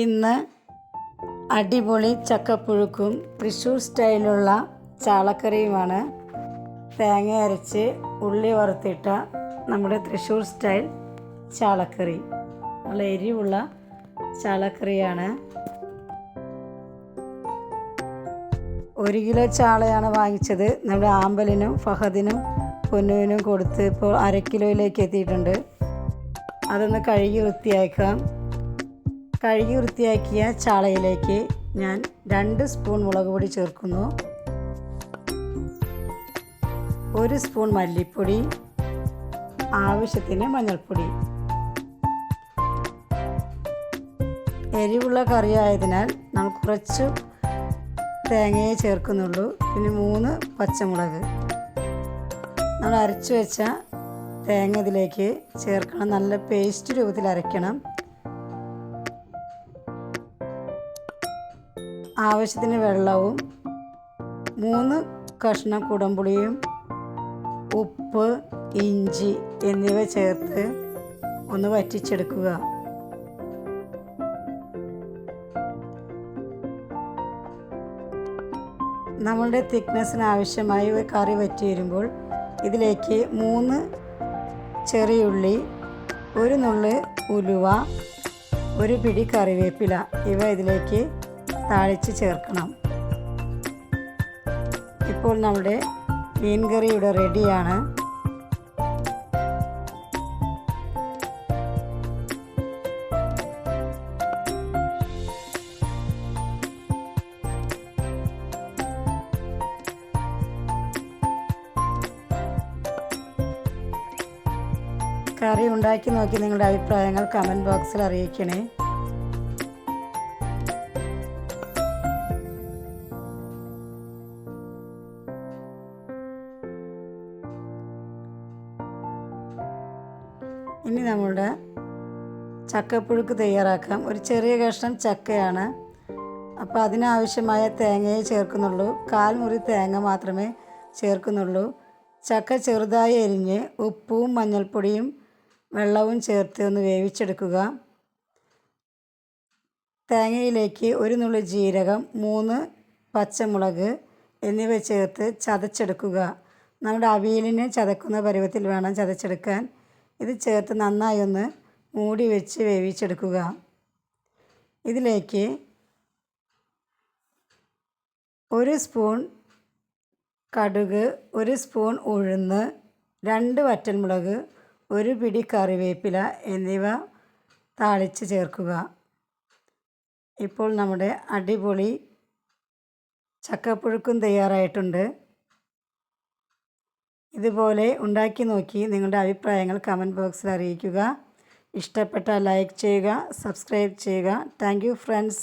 ഇന്ന് അടിപൊളി ചക്കപ്പുഴുക്കും തൃശ്ശൂർ സ്റ്റൈലുള്ള ചാളക്കറിയുമാണ്. തേങ്ങ അരച്ച് ഉള്ളി വറുത്തിട്ട നമ്മുടെ തൃശ്ശൂർ സ്റ്റൈൽ ചാളക്കറി. നല്ല എരിവുള്ള ചാളക്കറിയാണ്. 1 കിലോ ചാളയാണ് വാങ്ങിച്ചത്. നമ്മുടെ ആമ്പലിനും ഫഹദിനും പൊന്നുവിനും കൊടുത്ത് ഇപ്പോൾ 1/2 കിലോയിലേക്ക് എത്തിയിട്ടുണ്ട്. അതൊന്ന് കഴുകി വൃത്തിയാക്കാം. കഴുകി വൃത്തിയാക്കിയ ചാളയിലേക്ക് ഞാൻ 2 സ്പൂൺ മുളക് പൊടി ചേർക്കുന്നു, 1 സ്പൂൺ മല്ലിപ്പൊടി, ആവശ്യത്തിന് മഞ്ഞൾപ്പൊടി. എരിവുള്ള കറിയായതിനാൽ നമ്മൾ കുറച്ച് തേങ്ങയെ ചേർക്കുന്നുള്ളൂ. പിന്നെ 3 പച്ചമുളക്. നമ്മൾ അരച്ചു വെച്ച തേങ്ങ ഇതിലേക്ക് ചേർക്കണം. നല്ല പേസ്റ്റ് രൂപത്തിൽ അരയ്ക്കണം. ആവശ്യത്തിന് വെള്ളവും 3 കഷ്ണം കുടംപുളിയും ഉപ്പ്, ഇഞ്ചി എന്നിവ ചേർത്ത് ഒന്ന് വറ്റിച്ചെടുക്കുക. നമ്മളുടെ തിക്നെസ്സിന് ആവശ്യമായി ഒരു കറി വറ്റി വരുമ്പോൾ ഇതിലേക്ക് 3 ചെറിയുള്ളി, 1 നുള്ള് ഉലുവ, 1 പിടി കറിവേപ്പില ഇവ ഇതിലേക്ക് താളിച്ച് ചേർക്കണം. ഇപ്പോൾ നമ്മുടെ മീൻ കറി ഇവിടെ റെഡിയാണ്. കറി ഉണ്ടാക്കി നോക്കി നിങ്ങളുടെ അഭിപ്രായങ്ങൾ കമൻറ്റ് ബോക്സിൽ അറിയിക്കണേ. ഇനി നമ്മളുടെ ചക്കപ്പുഴുക്ക് തയ്യാറാക്കാം. ഒരു ചെറിയ കഷ്ണം ചക്കയാണ്, അപ്പോൾ അതിനാവശ്യമായ തേങ്ങയെ ചേർക്കുന്നുള്ളൂ. 1/4 മുറി തേങ്ങ മാത്രമേ ചേർക്കുന്നുള്ളൂ. ചക്ക ചെറുതായി അരിഞ്ഞ് ഉപ്പും മഞ്ഞൾപ്പൊടിയും വെള്ളവും ചേർത്ത് ഒന്ന് വേവിച്ചെടുക്കുക. തേങ്ങയിലേക്ക് 1 നുള്ളി ജീരകം, 3 പച്ചമുളക് എന്നിവ ചേർത്ത് ചതച്ചെടുക്കുക. നമ്മുടെ അവിയലിനെ ചതക്കുന്ന പരുവത്തിൽ വേണം ചതച്ചെടുക്കാൻ. ഇത് ചേർത്ത് നന്നായി ഒന്ന് മൂടി വെച്ച് വേവിച്ചെടുക്കുക. ഇതിലേക്ക് 1 സ്പൂൺ കടുക്, 1 സ്പൂൺ ഉഴുന്ന്, 2 വറ്റൽമുളക്, 1 പിടി കറിവേപ്പില എന്നിവ താളിച്ച് ചേർക്കുക. ഇപ്പോൾ നമ്മുടെ അടിപൊളി ചക്കപ്പുഴുക്കും തയ്യാറായിട്ടുണ്ട്. ഇതുപോലെ ഉണ്ടാക്കി നോക്കി നിങ്ങളുടെ അഭിപ്രായങ്ങൾ കമൻറ്റ് ബോക്സിൽ അറിയിക്കുക. ഇഷ്ടപ്പെട്ടാൽ ലൈക്ക് ചെയ്യുക, സബ്സ്ക്രൈബ് ചെയ്യുക. Thank you friends.